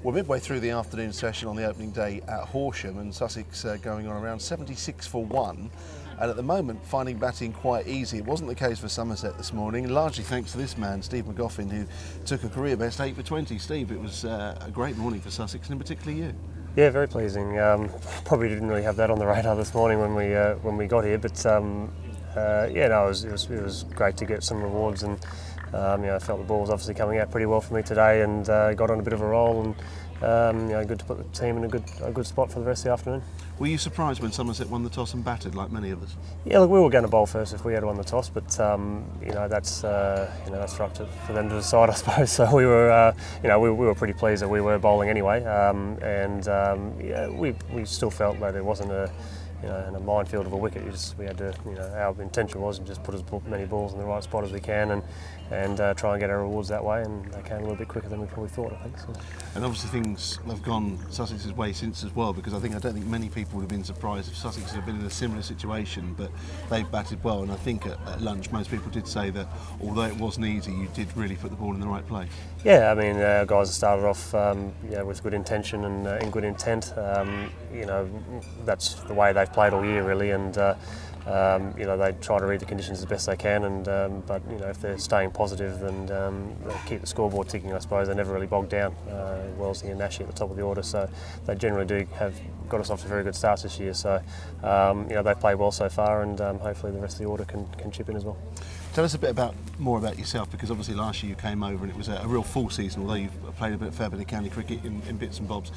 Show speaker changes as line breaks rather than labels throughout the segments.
We're midway through the afternoon session on the opening day at Horsham, and Sussex going on around 76 for 1. And at the moment, finding batting quite easy. It wasn't the case for Somerset this morning, largely thanks to this man, Steve Magoffin, who took a career best 8 for 20. Steve, it was a great morning for Sussex, and in particular you.
Yeah, very pleasing. Probably didn't really have that on the radar this morning when we got here, but yeah, no, it was great to get some rewards, and I felt the ball was obviously coming out pretty well for me today, and got on a bit of a roll, and good to put the team in a good spot for the rest of the afternoon.
Were you surprised when Somerset won the toss and batted, like many of us?
Yeah, look, we were going to bowl first if we had won the toss, but that's that's for them to decide, I suppose. So we were we were pretty pleased that we were bowling anyway, yeah, we still felt that it wasn't in a minefield of a wicket. We had to, our intention was to just put as many balls in the right spot as we can, and try and get our rewards that way, and they came a little bit quicker than we probably thought, I think. So.
And obviously things have gone Sussex's way since as well, because I don't think many people would have been surprised if Sussex had been in a similar situation, but they've batted well, and I think at lunch most people did say that although it wasn't easy, you did really put the ball in the right place. Yeah,
I mean, our guys have started off with good intention and in good intent. That's the way they've played all year really, and they try to read the conditions as best they can, and but if they're staying positive and they keep the scoreboard ticking, I suppose they're never really bogged down. Wellesley and Nashi at the top of the order, so they generally do have got us off to very good starts this year. So they've played well so far, and hopefully the rest of the order can chip in as well.
Tell us a bit more about yourself, because obviously last year you came over and it was a real full season, although you've played a fair bit of county cricket in bits and bobs,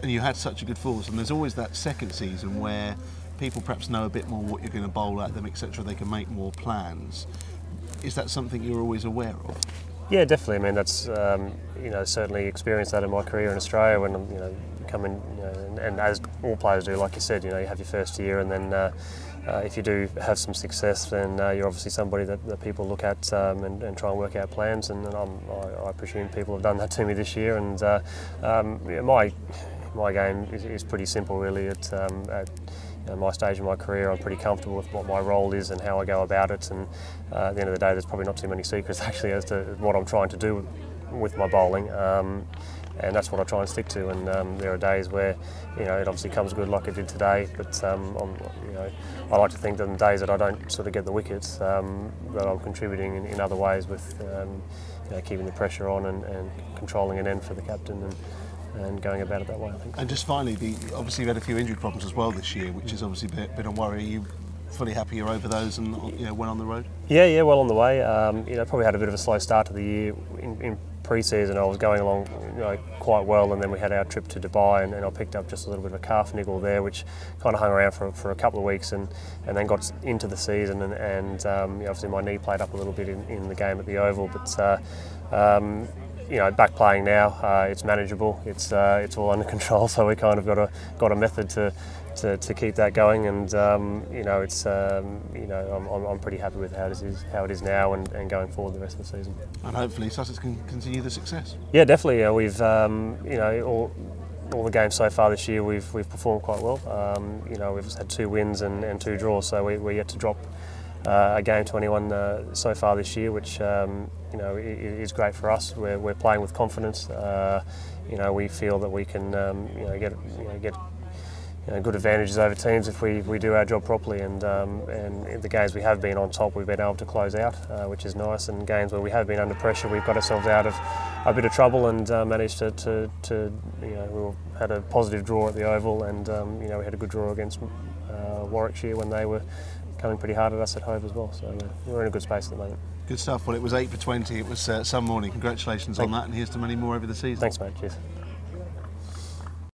and you had such a good force, and there's always that second season where people perhaps know a bit more what you're going to bowl at them, etc. They can make more plans. Is that something you're always aware of? Yeah, definitely. I mean, that's
certainly experienced that in my career in Australia when come in, and as all players do, like you said, you have your first year, and then if you do have some success, then you're obviously somebody that people look at and try and work out plans, and I presume people have done that to me this year, and my game is pretty simple really. At my stage in my career, I'm pretty comfortable with what my role is and how I go about it, and at the end of the day there's probably not too many secrets actually as to what I'm trying to do with my bowling, and that's what I try and stick to, and there are days where it obviously comes good like it did today, but I like to think that on days that I don't sort of get the wickets, that I'm contributing in other ways with keeping the pressure on and controlling an end for the captain, and going about it that way, I think.
And just finally, obviously you've had a few injury problems as well this year, which has obviously been a worry. Are you fully happy you're over those and went on the road?
Yeah, well on the way. Probably had a bit of a slow start to the year. In pre-season I was going along quite well, and then we had our trip to Dubai, and I picked up just a little bit of a calf niggle there, which kind of hung around for a couple of weeks, and then got into the season, and obviously my knee played up a little bit in the game at the Oval, but back playing now, it's manageable. It's all under control. So we kind of got a method to keep that going, and I'm pretty happy with how it is now, and going forward the rest of the season.
And hopefully Sussex can continue the success.
Yeah, definitely. We've all the games so far this year we've performed quite well. We've had 2 wins and 2 draws, so we're yet to drop a game to anyone so far this year, which is great for us. We're playing with confidence. We feel that we can get good advantages over teams if we do our job properly, and in the games we have been on top, we've been able to close out, which is nice. And games where we have been under pressure, we've got ourselves out of a bit of trouble, and managed to we had a positive draw at the Oval, and we had a good draw against Warwickshire when they were coming pretty hard at us at home as well. So we're in a good space at the moment.
Good stuff. Well, it was 8 for 20. It was some morning. Congratulations on that, and here's to many more over the season.
Thanks, mate. Cheers.